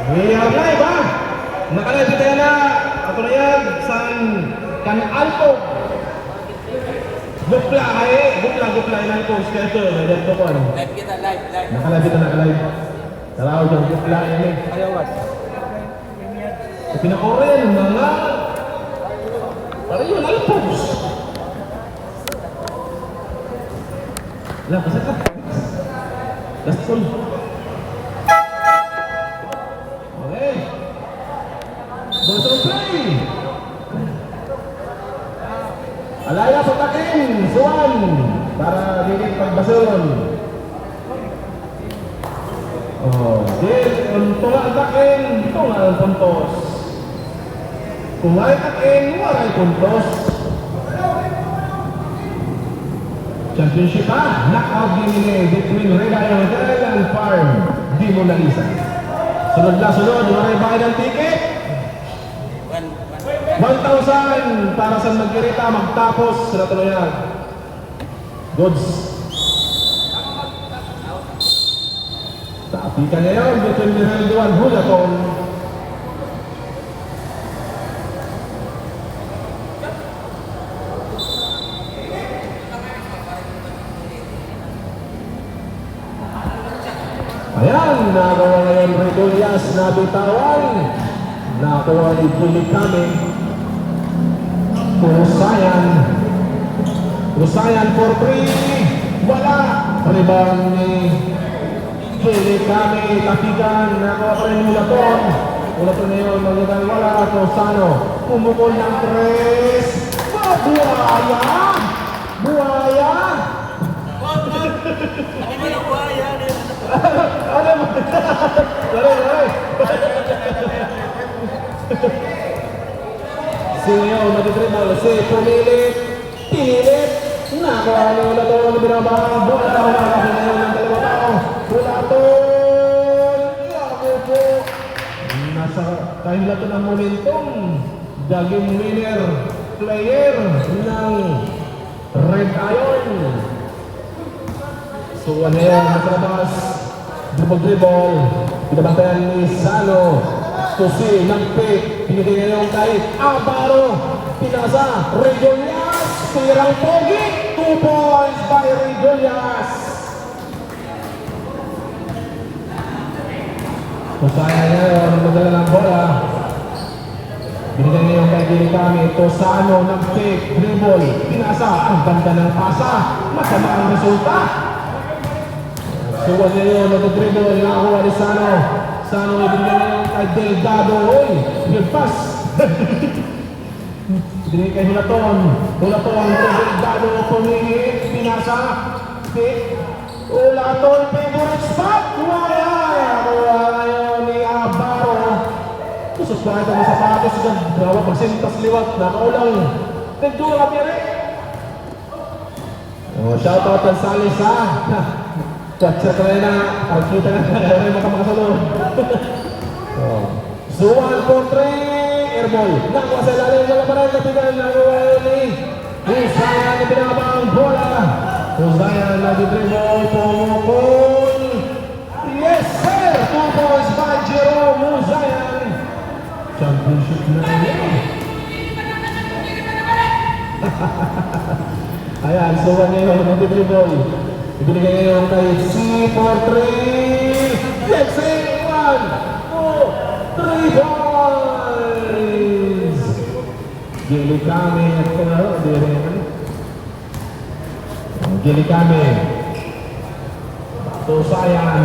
Live ha? Nakalive tayo na. Ako na yan. San Alpo. Gupla inang post ka ito. Live ko ano. Live kita, live. Nakalive. Salaw dyan, gupla yan eh. Ayawas. Pinakorin, mga Pariyo, Alpos. Wala, kasi ka. Last call. Okay. Bottom play. Alaya patakin, Suwan. Para dinig pagbason. Oh, din, untuk atakin, tungal puntos. Kung ay atakin, waray puntos. Championship pa, knockout game between Red Iron Hotel and Farm Di Mona Lisa. Sunod, waray bakit ng ticket? 1,000 para sa magkirita, magtapos sa natuloyan. Goods. Tapikan ngayon between Miraldo and Hulaton. Ayan, nagawa ngayon Regulias na bitawan. Nakakuha ni Julie Kami. Usayan for 3. Wala. Rebound ni Julie Kami. Tapigan. Nakakuha pa rin Ulaton. Ulaton na yun. Magandang wala. Tosano. Pumukol ng 3. Buhaya. Ano mo? Sorry. Singaw, nag-dribble. Pinilit. Nakuha ni Ulaton. Binabang. Bola na humakapin na yun ng dalawa tao. Ulaton. Yago po. Nasa time na ito ng momentum. Daging winner. Player ng Red Iron. So ano yan, nasa labas. Dribble. Pinabantayan ni Sano. Susi, nagpick. Pinigay ngayon kay Abaro. Pinasa, Regulias. Tirang pogi. 2 points by Regulias. Kusaya ngayon, magdala ng bola. Binigay ngayon kay Gilikami. Tosano, nagpick. Dribble. Pinasa, ang ganda ng pasa. Masama ang resulta. Suwan niya yun, nag-dribble, nakakuha ni Sano. Sano, ibigay niya yung kay Delgado. Uy, good pass. Ibigay kay Hulaton. Hulaton, kay Delgado, pumingit, pinasa. Pick. Hulaton, favorite spot. Wala. Nakuha ngayon ni Abaro. Kusos pa ito ng sapatos. Gawa pagsintas liwat. Nakaulang. Tagdura, Pire. Shoutout ang Salis, ha? Catcha ko na pagkita na kaya makakasunod. Suwan for 3. Airball. Nakuha sa ilalim. Wala pa rin katigan. Nakuha ni Usayan na binabang bola. Usayan na di-dribble. Pumukol. Yes, sir! 2 points by Jerome Usayan. Championship na yun. Ayan, suwan niya yun. Nag-dribble. Ibinigay ngayon kay C43. Yes, 1, 2, 3 points! Gilikami at Gilikami. Usayan,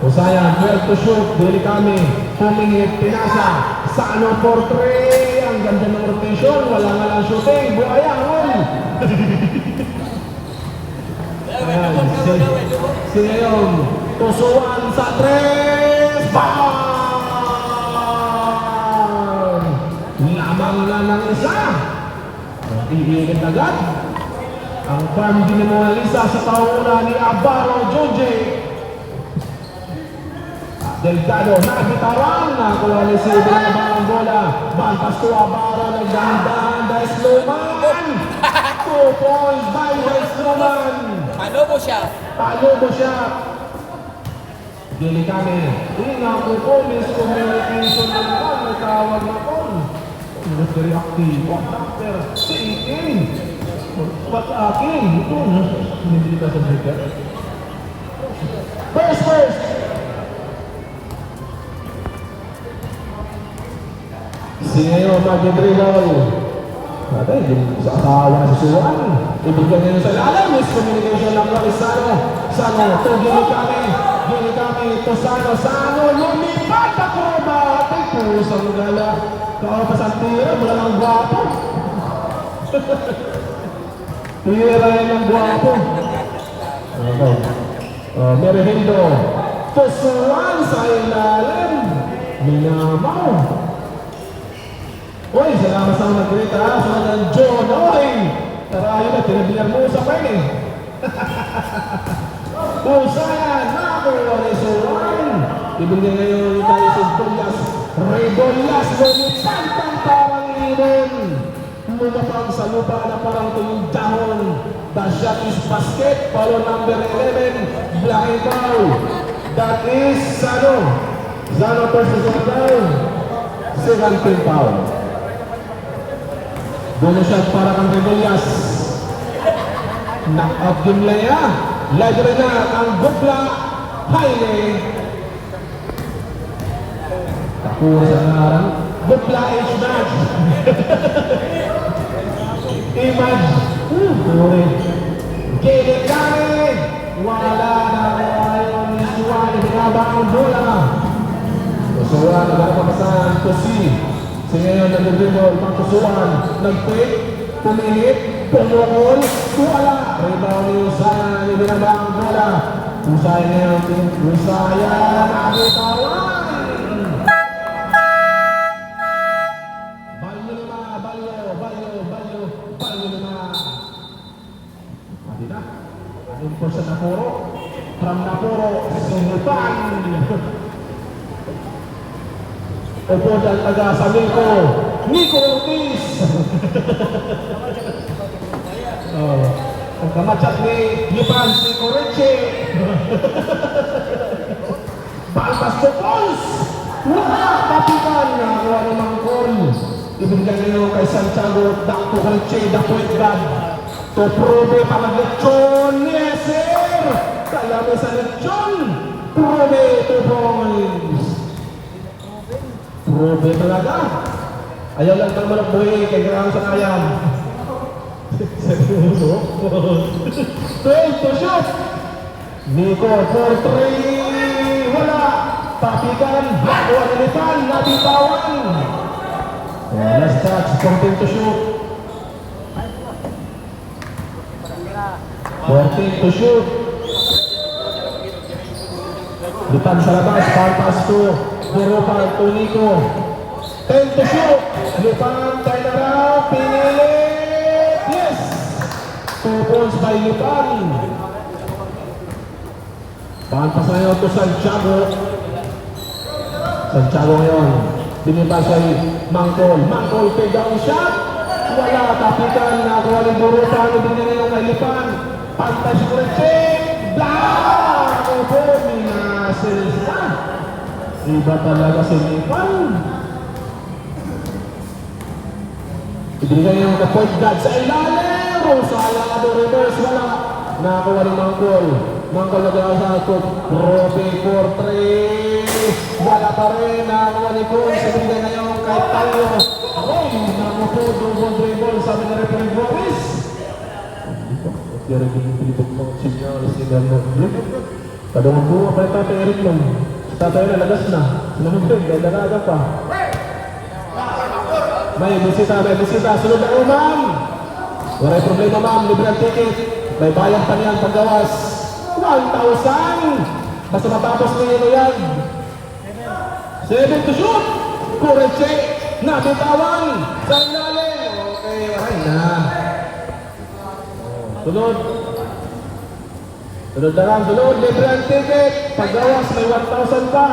12 to shoot. Gilikami. Pumingit, pinasa. Sano for 3. Ang ganda ng rotation. Wala nga lang shooting. Buhaya, si ngayon, Tusuan sa 3. Bang! Lamang na ng isa. Iigit agad. Ang Farm Di Mona Lisa sa tauna ni Abaro Joje. Delgado, nagitawan. Nakuha ni Silva na bang bola. Bantas to Abaro. Nagdahan-dahan dahil Slowman. 2 points by West Roman. Palubo siya. Dili kami. Inaku po, miscommunication na naman. May tawag na po. Not very active. What after? Si Ikin. What akin? Ito. Hindi ka sa breaker. First. Sineo mag-dribble. Natay, sa asawa na si Suwan. Ibigyan niya sa lalam. Miscommunication ng Larisano. Sano, to gini kami. To Sano. Lumipat ako ba? Ay, pusang gala. Kaupasan tira, wala ng gwapo. Tira yan ng gwapo. Okay. Merihindo. To Suwan sa ilalim. Minamaw. Uy, salamat sa mga nag-greet ha. Sa mga John, oy! Tara, yun na, tinabilar mo sa pen eh. Pusayan, nakuha ni Suwan. Ibigay ngayon tayo sa Redolias, lumipan kang parang ibon. Lumapag sa lupa na parang tuyong dahon. The shot is basket, follow number 11, black and foul. That is Sano. Sano first is on down. 17 foul. Bonus shot para kang Redolias. Knock-out game Lea. Library na ang Bukla. Haile. Takura sa ngarang. Bukla is match. Image. Kuri. Gilid kami. Wala na ngayon ni Suwan. Hinaba ang bola. Suwan, nagkakapasan to si. Ngayon, nag-dribble, pang-kusuan, nag-quick, pumilit, pumukol, wala. Rebound ni Usaya, ibinaba ang bola. Usaya ngayon, Usaya, nakitawan. Balyo lima. Mati na. Ayun po sa Napuro. From Napuro, Sumupan. Opo dahil taga sa Nico Ortiz. Ang kamatsak ni Lipan si Coreche. Balbas to Pons. Wala, kapitan na kuha ng Mangkol. Ibigay nyo kay Santiago, Dako Coreche, Dako Edgad. To Probe Palaglechon, yes sir. Kaya may sa Lechon. Probe 2 points. Probe talaga. Ayaw lang kang malagbuhi kay Graham sa ayam. Seryoso? 12 to shoot. Nico, 4-3. Wala. Tapigan. Nakuha na Lipan. Nabitawan. Last touch. 14 to shoot. 14 to shoot. Lipan sa labas. Pass to Burupan to Nico. 10 to shoot. Lipan, turn around, pinilit. Yes! 2 points by Lipan. Paanpas na yun to Santiago. Santiago ngayon. Binibas ay Mangkol. Mangkol, take down shot. Wala, kapitan. Nakuha ng Burupan. Ibigay na yung kay Lipan. Pantay si Kureche. Blah! Ako po, minasil sa. Iba talaga si Lipan. Ibigay yung point guard sa ilalim. Rosala na do reverse. Wala. Nakakuha ni Mangkol. Mangkol na gaya sa ato. Probe 4-3. Wala pa rin. Nakakuha ni Pons. Ibigay ngayon kay Tayo. Ay, nakupo. Double dribble. Sabi na referee Boris. Kaya rin yung pilipag mga sinyalis ni Gano. Kadang buwa pa yung Tata Eric lang. Tatay na, lagas na. Sinamagpig, dahil nalaga pa. May bisita. Sunod na ma'am. Waray problema ma'am, libre ang ticket. May bayang pa niyan paggawas. 1,000! Basta matapos na yun yan. 7 to shoot! Kureche! Nabitawan! Sa ilalim! Okay, ay na. Sunod na lang, libre ang ticket. Paggawas, may 1,000 pa.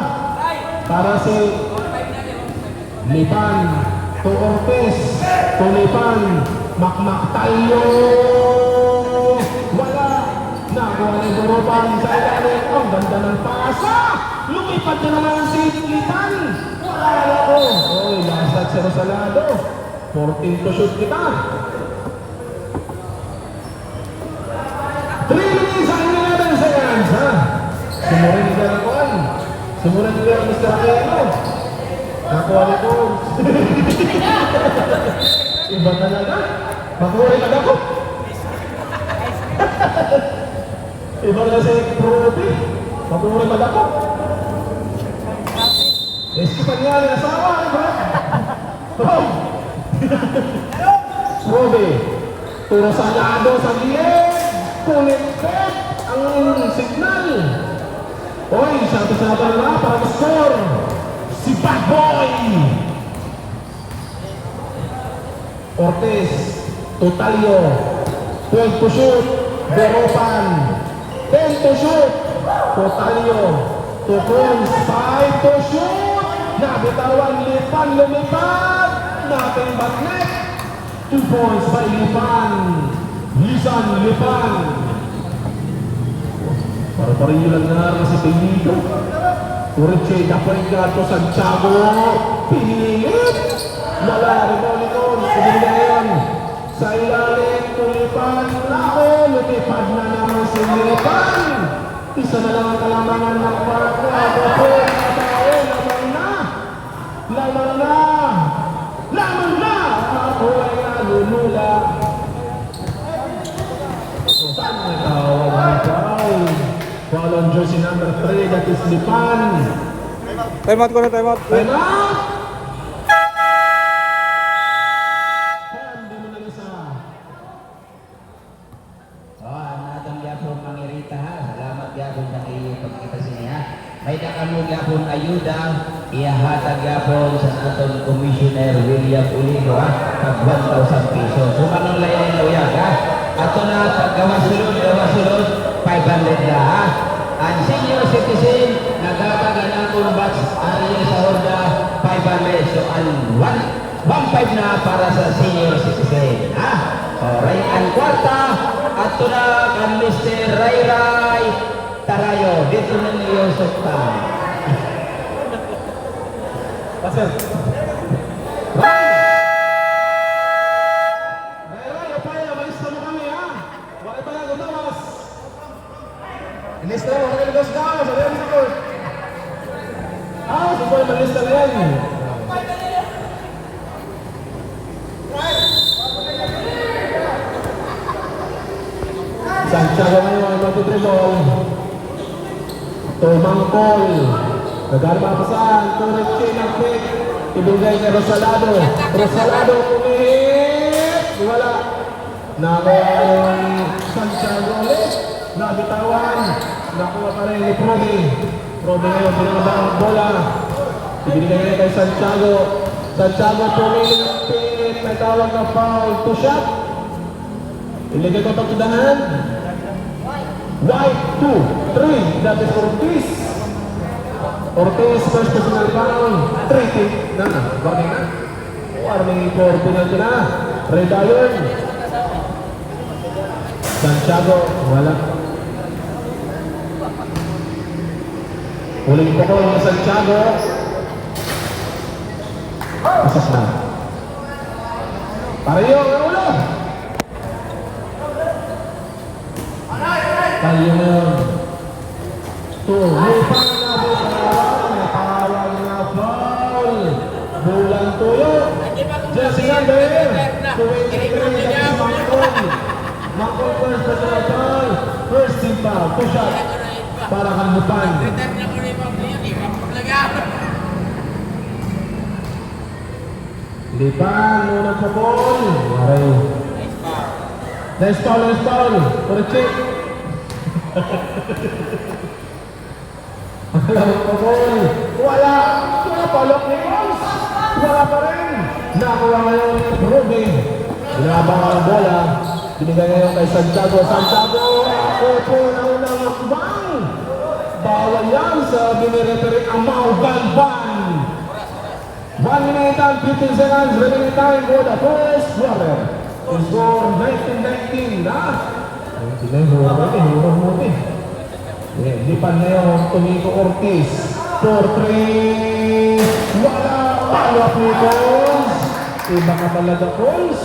Para si Lipan, to Ortiz, to Lipan, Makmaktayo. Wala. Nakuha ni Burupan sa ilalim. Ang ganda ng pasa! Lumipad na naman si Litan! Wala ko! Oy, last at si Rosalado. 14 to shoot kita. 3 minutes and 11 seconds, ha? Sumurin ka na kuhan. Sumurin ka na Mr. Aquino. Nakuha ni ko. Iba talaga. Makuha ka ako. Iba na si Profi. Makuha ka ako. Eskipan niya ang asawa. Profi. Turo sa lado sa liye. Connected ang signal. Oy, sabi-sabi na para ma-score. Si Bad Boy. Ortiz, Totalio, 12 to shoot, Beropan, 10 to shoot, Totalio, Tucons, 5 to shoot, nabitawan, Lipan, lumipad, natin batnet, 2 points by Lipan, Lisan, Lipan. Pare-pareho lang na si Pilido. Uriche, Daparingato, Santiago, pinilit. Wala, Remolicon, pinilit ngayon. Sa ilalim, tulipan, lako, lutipad na naman si Lipan. Isa na lang ang kalamangan ng Parco. Ako, natao, lamang na. Lamang na. Lamang na. Ako ay nalulula. Saan may tawag na foul? Foul on jersey number 3, that is Lipan. Time out ko na, time out. Time out! Hindi mo nalisa. Ang natang yapon mangirita ha. Salamat yapon sa iyo pagkita siya. May nakamong yapon ayuda. Iyahatag yapon sa atong Commissioner William Uligo ha. Pag 1,000 pesos. Sumanong layan ng luyag ha. Ato na paggawa sulod, 500 na ha. Ang senior citizen, nagkatagan ang kumbats ariya sa Honda, 500. So, ang 1.5 na para sa senior citizen. Ha? So, ang kwarta, ato na kan Mr. Ray Ray Tarayo. Dito na niyo sukta. Pasir. Lista mo, kaya nagos ka, sa rin sa court. Supoy, malista na yan. Santiago ngayon, mag-dribble. Tumangkol. Nagkarmapasan, turret chain ang pick. Ibigay kay Rosalado. Rosalado, kumihit. Wala. Nakuha yung Santiago ulit. Nabitawan. Nakuha pa rin ni Prodi. Prodi ngayon, pinakabang ang bola. Ibigay niya kay Santiago. Santiago pumili ng pin. May tawag na foul to shot. Iligay ko itong tudahan. White, 2, 3. That is Ortiz. Ortiz, first personal foul. 3-2. Warning na. Warning for penalty na. Red Iron. Santiago, wala. Huling pukol ng Santiago. Asas na. Pareho ang ulo. Tayo na yun. Tumipang na bitawan. Natawag na foul. Bulang tuyo. Jesse number 23. Mangkol first personal foul. First team foul. Two shot. Para Kanbupan. Lipan, unang pukol. Maray. Nice foul, nice foul. For a check. Ang pukol. Wala. Wala palok ni Rose. Wala pa rin. Nakuha ngayon ni Ruby. Binabang ang bola. Binigay ngayon kay Santiago. Santiago, ako po na unang akbang. Bawal yan sa binireferee Amau Galban. 1 minute and 15 seconds remaining time for the first quarter. The score 19-19 na. 19-19, hurang mo. Lipan ngayon, Tomiko Ortiz. 4-3. Wala. Follow-up Nichols. Iba ka talaga, Coles.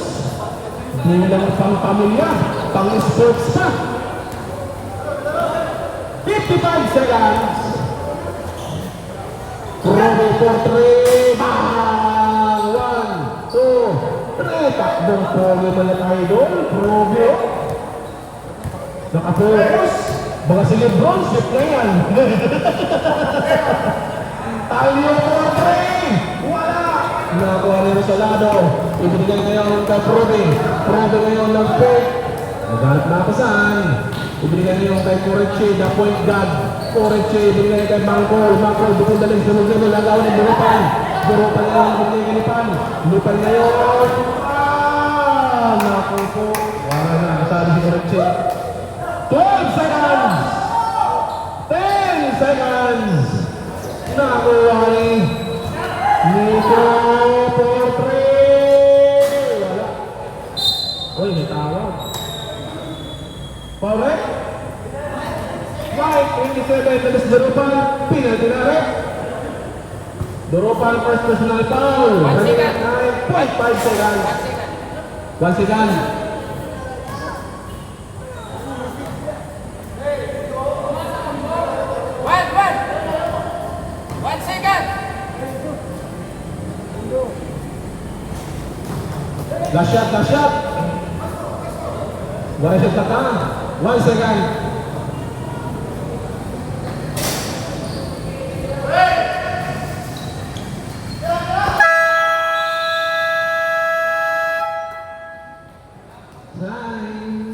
Hindi lang pang pamilya, pang sports pa. 55 seconds. Probe 4-3. Bang! 1, 2, 3. Takbong Probe mga idol. Probe. Nakapokus. Mga si Lebron, shoot na yan. Talyo 4-3. Wala. Nakakuha ni Rosalado. Ibigay ngayon kay Probe. Probe ngayon ng pick. Naghanap na ako saan. Ibigay ngayon kay Coreche, the point guard. Coreche, ibigay kay Mangkol. Mangkol, bukod na lang sunod-sunod. Lagawan ng Burupan. Burupan ngayon, ibigay kay Lipan. Lipan ngayon. Naku po. Wala na, nasabi si Coreche. 12 seconds! 10 seconds! Nakuha ni Nico 4-3! Wala. Uy, may tawag. Correct? Right, 27 minutes Durupan. Penalty na rin. Durupan first personal foul. 1 second. 9.5 seconds. 1 second. One second. Last shot, last shot. Wala siya taka. 1 second. Time.